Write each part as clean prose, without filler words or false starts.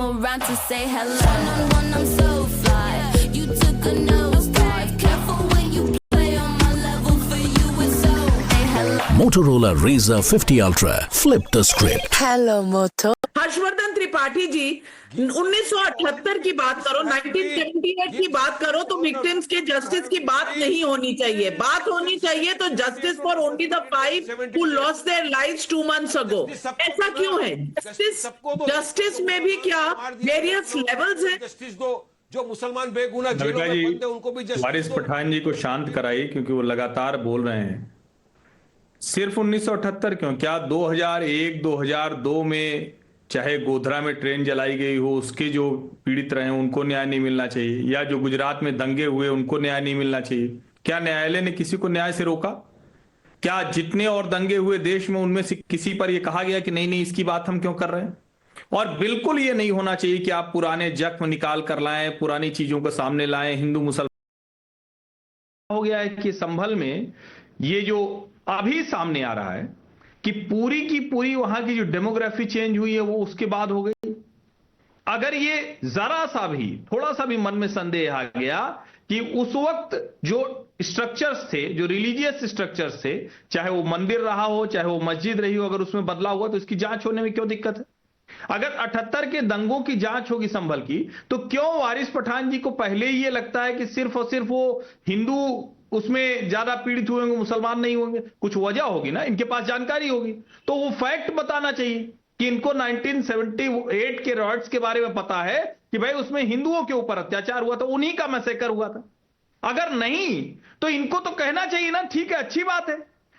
come around to say hello. One-on-one, I'm so fly. You took a nosedive. Careful when you play on my level. For you, it's so. Hey, hello. Motorola Razr 50 Ultra. Flip the script. Hello, Moto. Harshvardhan Tripathi ji 1978 की बात करो, 1978 की बात करो तो victims के justice की बात नहीं होनी चाहिए. बात होनी चाहिए तो justice for only the 5 who lost their lives 2 months ago. ऐसा क्यों है? जस्टिस में भी क्या वेरियस लेवल्स हैं? जस्टिस दो. जो मुसलमान बेगुनाह जेलों में बंद है उनको भी जस्टिस. वारिस पठान जी को शांत कराइए, क्योंकि वो लगातार बोल रहे हैं. सिर्फ 1978 क्यों, क्या 2001 2002 में चाहे गोधरा में ट्रेन जलाई गई हो, उसके जो पीड़ित रहे उनको न्याय नहीं मिलना चाहिए? या जो गुजरात में दंगे हुए उनको न्याय नहीं मिलना चाहिए? क्या न्यायालय ने किसी को न्याय से रोका? क्या जितने और दंगे हुए देश में उनमें से किसी पर यह कहा गया कि नहीं नहीं इसकी बात हम क्यों कर रहे हैं? और बिल्कुल ये नहीं होना चाहिए कि आप पुराने जख्म निकाल कर लाएं, पुरानी चीजों को सामने लाएं. हिंदू मुसलमान हो गया है कि संभल में ये जो अभी सामने आ रहा है कि पूरी की पूरी वहां की जो डेमोग्राफी चेंज हुई है वो उसके बाद हो गई. अगर ये जरा सा भी थोड़ा सा भी मन में संदेह आ गया कि उस वक्त जो स्ट्रक्चर्स थे, जो रिलीजियस स्ट्रक्चर्स थे, चाहे वो मंदिर रहा हो चाहे वो मस्जिद रही हो, अगर उसमें बदलाव हुआ तो इसकी जांच होने में क्यों दिक्कत है? अगर 78 के दंगों की जांच होगी संभल की, तो क्यों वारिस पठान जी को पहले ही ये लगता है कि सिर्फ और सिर्फ वो हिंदू उसमें ज्यादा पीड़ित हुए होंगे, मुसलमान नहीं होंगे? कुछ वजह होगी ना, इनके पास जानकारी होगी. तो वो फैक्ट बताना चाहिए कि इनको 1978 के रॉयट्स के बारे में पता है कि भाई उसमें हिंदुओं के ऊपर अत्याचार हुआ था, उन्हीं का मैसेकर हुआ था. अगर नहीं तो इनको तो कहना चाहिए ना, ठीक है अच्छी बात है.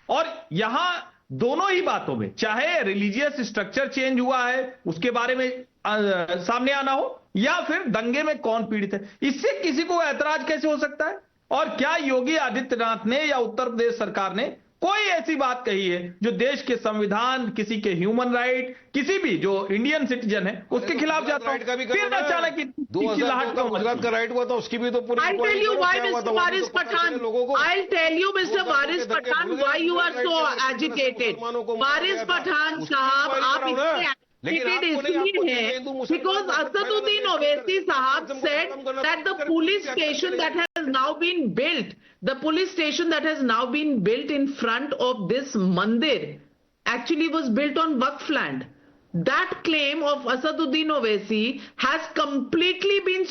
और यहां दोनों ही बातों में, चाहे रिलीजियस स्ट्रक्चर चेंज हुआ है उसके बारे में सामने आना हो, या फिर दंगे में कौन पीड़ित है, इससे किसी को ऐतराज कैसे हो सकता है? और क्या योगी आदित्यनाथ ने या उत्तर प्रदेश सरकार ने कोई ऐसी बात कही है जो देश के संविधान, किसी के ह्यूमन राइट, किसी भी जो इंडियन सिटीजन है उसके खिलाफ जाता है? फिर अचानक 2002 का गुजरात का राइट हुआ था, उसकी भी तो पूरी. I'll tell you why, Mr. Waris Pathan. I'll tell you, Mr. Waris Pathan, why you are so agitated. Waris Pathan साहब, आप इससे agitated इसलिए हैं because असदुद्दीन ओवैसी साहब said that the police station that has now been built, the police station that has now been built in front of this mandir actually was built on Waqf land. That claim of Asaduddin Owaisi has completely been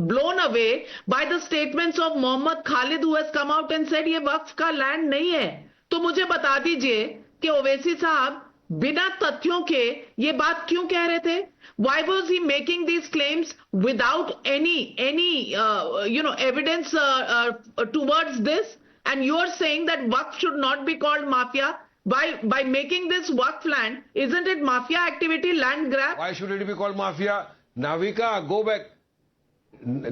blown away by the statements of Mohammad Khalid, who has come out and said ये वक्फ का land नहीं है. तो मुझे बता दीजिए कि ओवैसी साहब बिना तथ्यों के ये बात क्यों कह रहे थे? Why was he making these claims without any evidence towards this? And you are saying that Waqf should not be called mafia. By making this Waqf land, isn't it mafia activity, land grab? Why should it be called mafia? Navika, go back.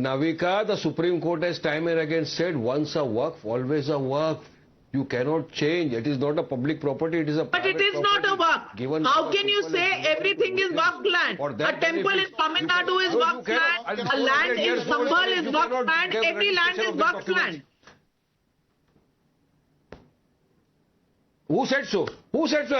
Navika, the Supreme Court has time and again said, once a Waqf, always a Waqf. You cannot change. It is not a public property. It is a private property. But it is not a Waqf. How can you say everything is Waqf land? A temple in Tamil Nadu is Waqf land. A land in Sambhal is Waqf land. Every land is Waqf land. Who said so? Who said so?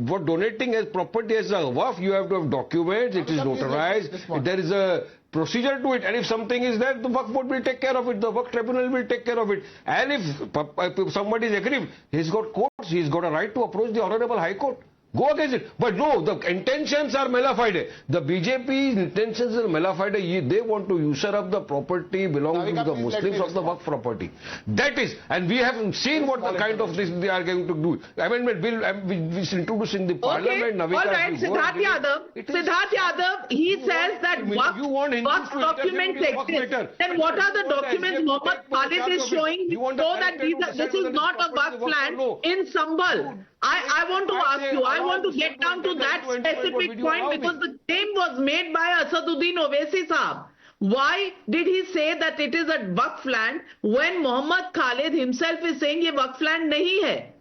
For donating as property as a Waqf, you have to have documents. It is notarized. There is a procedure to it, and if something is there, the Waqf board will take care of it, the Waqf tribunal will take care of it. And if somebody is aggrieved, he's got courts, he's got a right to approach the Honorable High Court. Go against it. But no, the intentions are malafide. The BJP's intentions are malafide. They want to usurp the property belonging to the Muslims of the Waqf property. That is, and we have seen what the kind of this they are going to do. Amendment bill which is introduced in the parliament. Okay. All right, Siddharth Yadav, he says that Waqf documents exist. Then what are the documents Mohammad Khalid is showing so that this is not a Waqf land in Sambhal? I want to ask you, I want to get down to that specific point because the claim was made by Asaduddin Owaisi Saab. Why did he say that it is a Waqf land when Mohammad Khalid himself is saying ये Waqf land नहीं है?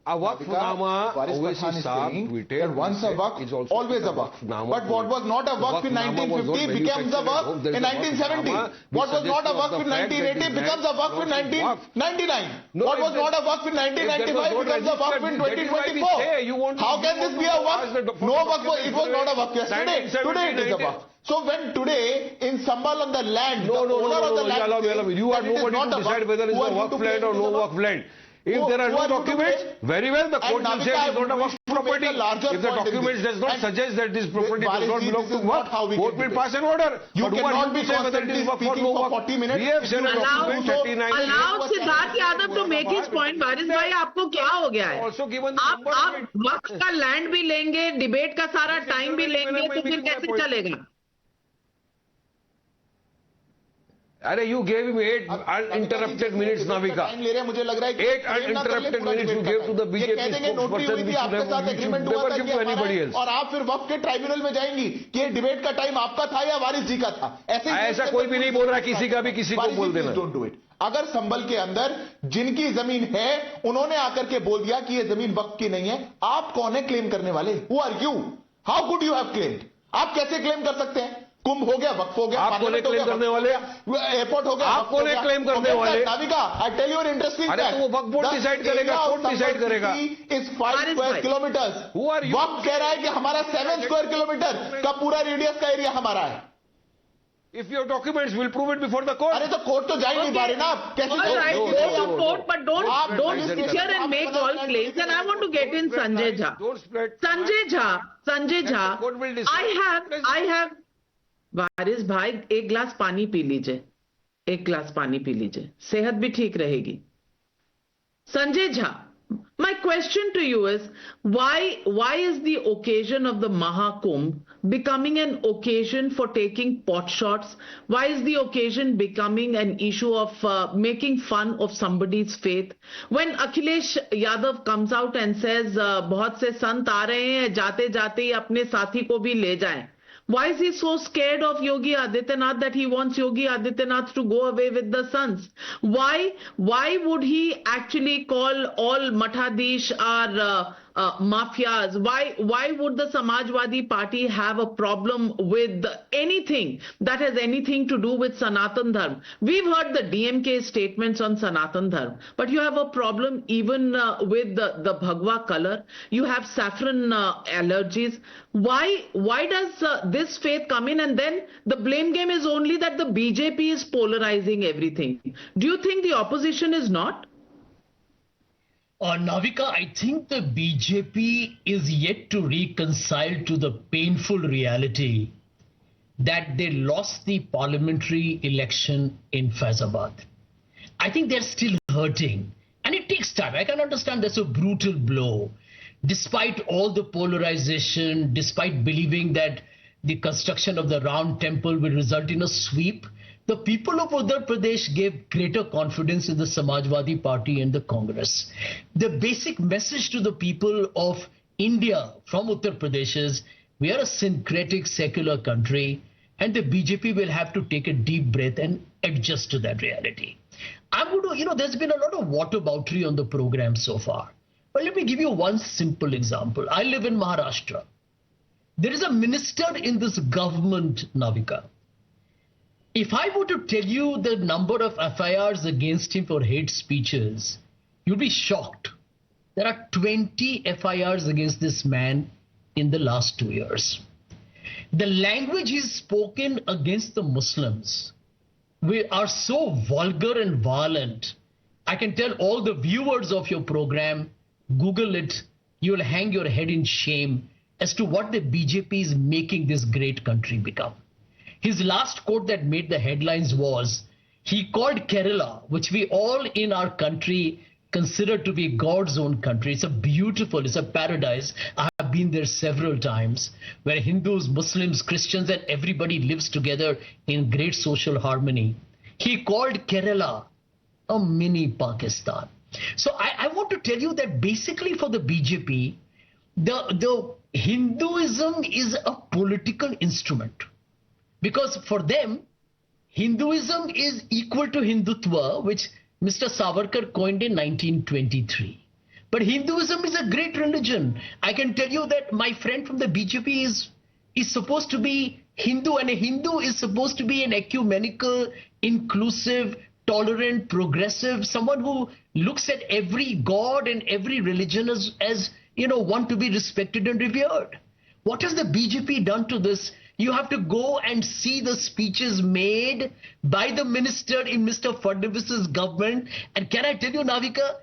A waqfnama, Waris Owaisi Pathan is Saab saying tweeted, that once a is waqf, also always a a waqf. waqfnama But what was not a waqf in Waqfnama was not 1950 becomes a manufactured. waqf There is in a 1970. waqfnama What was not a which waqf in suggests the fact that 1980 this becomes a land waqf in belongs to waqf. 1999. No, What if was there- not a waqf in if there was 1995 no becomes a waqf in registered, that is why we 2024. say you want to- How can you this want be to a ask the waqf? No waqf, it was not a waqf yesterday. 1970, Today it is a waqf. So when today in Sambal on the land, No, the owner of the land allow me. You are says that it is nobody not to a decide waqf, whether it's who a are you waqf to land claim or it is no a waqf land. If Who- there are who no are you to documents, claim? very well, the court will Navika, say it is not a we waqf should make property. a larger If the point in documents this. does not And suggest that this property does not Balaji, belong this to is not waqf, how we court can will do pass this. an order. You But who are cannot you be to say whether it is constantly waqf or speaking no for waqf? 40 minutes. We have said a document Allow- 39. Allow Siddharth Yadav to make his point. वारिस भाई आपको क्या हो गया है? Also given the आप number of it. वक्त का land भी लेंगे, डिबेट का सारा टाइम भी लेंगे, तो फिर कैसे चलेगा? अरे you gave him 8 uninterrupted minutes, Navika. Time ले रहे हैं, मुझे लग रहा है कि 8 uninterrupted minutes you gave to the ये कह BJP देंगे नोटरी हुई spokesperson, थी, which आपके साथ should एग्रीमेंट हुआ never था give कि to हमारा anybody है, else. और आप फिर वक्त के ट्राइब्यूनल में जाएंगी कि ये डिबेट का टाइम आपका था या वारिस जी का था। ऐसा कोई भी नहीं बोल रहा, किसी का भी किसी को बोल देना। Don't do it. अगर संभल के अंदर जिनकी जमीन है उन्होंने आकर के बोल दिया कि ये जमीन वक्त की नहीं है, आप कौन है क्लेम करने वाले? Who are you? How could you have claimed? आप कैसे क्लेम कर सकते हैं? कुंभ हो गया, वक्फ हो गया, आप कौन है पार्लियामेंट हो क्लेम गया, करने वक्फ हो वाले? गया, एयरपोर्ट हो गया, आप वक्फ कौन हो है गया। क्लेम करने Okay, वाले? Navika, I tell you an interesting अरे तो fact. वो वक्फ बोर्ड The decide करेगा, area of court decide Sambal करेगा। city is 5 वारिस square भाई। kilometers. Who are you? वक्फ कह रहा है कि हमारा 7 स्क्वायर किलोमीटर का पूरा रेडियस का एरिया हमारा है। If you have documents, we'll prove it before the court. अरे तो कोर्ट तो जा ही नहीं पा रहे ना आप। कैसे All right, no, go no, to no, court, no. but don't आप don't don't sit here and make all claims. And I want to get in Sanjay Jha. Don't spread. Sanjay Jha, the court will decide. I have वारिस भाई एक गिलास पानी P लीजिए, एक गिलास पानी P लीजिए, सेहत भी ठीक रहेगी। Sanjay Jha, my question to you is why is the occasion of the Mahakumbh becoming an occasion for taking pot shots? Why is the occasion becoming an issue of making fun of somebody's faith? When Akhilesh Yadav comes out and says बहुत से संत आ रहे हैं, जाते जाते ही अपने साथी को भी ले जाएं. Why is he so scared of Yogi Adityanath that he wants Yogi Adityanath to go away with the sons? Why would he actually call all Mathadish are mafias? Why would the Samajwadi Party have a problem with anything that has anything to do with Sanatan Dharma? We've heard the DMK statements on Sanatan Dharma, but you have a problem even with the Bhagwa color. You have saffron allergies. Why does this faith come in? And then the blame game is only that the BJP is polarizing everything. Do you think the opposition is not? Navika, I think the BJP is yet to reconcile to the painful reality that they lost the parliamentary election in Faizabad. I think they're still hurting, and it takes time. I can understand that's a brutal blow. Despite all the polarization, despite believing that the construction of the Ram temple will result in a sweep, the people of Uttar Pradesh gave greater confidence in the Samajwadi Party and the Congress. The basic message to the people of India from Uttar Pradesh is we are a syncretic secular country, and the BJP will have to take a deep breath and adjust to that reality. I'm going to, there's been a lot of whataboutery on the program so far. But let me give you one simple example. I live in Maharashtra. There is a minister in this government, Navika. If I were to tell you the number of FIRs against him for hate speeches, you'd be shocked. There are 20 FIRs against this man in the last 2 years. The language he's spoken against the Muslims are so vulgar and violent. I can tell all the viewers of your program, Google it, you'll hang your head in shame as to what the BJP is making this great country become. His last quote that made the headlines was, he called Kerala, which we all in our country consider to be God's own country. It's a paradise. I have been there several times, where Hindus, Muslims, Christians, and everybody lives together in great social harmony. He called Kerala a mini Pakistan. So I want to tell you that basically for the BJP, the Hinduism is a political instrument. Because for them, Hinduism is equal to Hindutva, which Mr. Savarkar coined in 1923. But Hinduism is a great religion. I can tell you that my friend from the BJP is supposed to be Hindu, and a Hindu is supposed to be an ecumenical, inclusive, tolerant, progressive, someone who looks at every god and every religion as one to be respected and revered. What has the BJP done to this? You have to go and see the speeches made by the minister in Mr. Fadnavis's government. And can I tell you, Navika,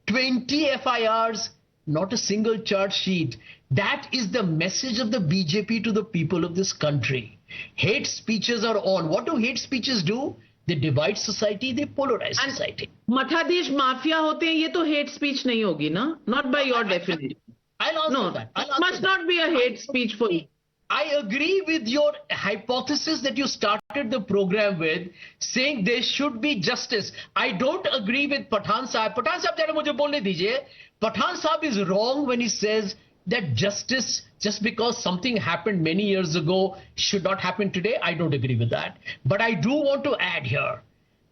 20 FIRs, not a single charge sheet. That is the message of the BJP to the people of this country. Hate speeches are on. What do hate speeches do? They divide society, they polarize society. मठाधीश mafia होते हैं, ये तो hate speech नहीं होगी ना? Not by your definition. I'll answer No, that. it must not be a hate speech for you. I agree with your hypothesis that you started the program with, saying there should be justice. I don't agree with Pathan Sahib. Pathan Sahib, jara mujhe bolne dijiye. Pathan Sahib is wrong when he says that justice, just because something happened many years ago, should not happen today. I don't agree with that. But I do want to add here,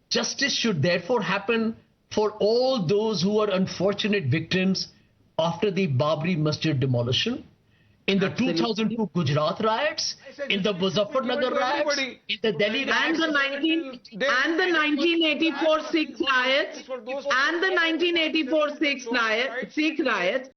justice should therefore happen for all those who are unfortunate victims after the Babri Masjid demolition, in the 2002 Gujarat riots, in the Muzaffarnagar riots, in the Delhi riots, And the 1984 Sikh riots,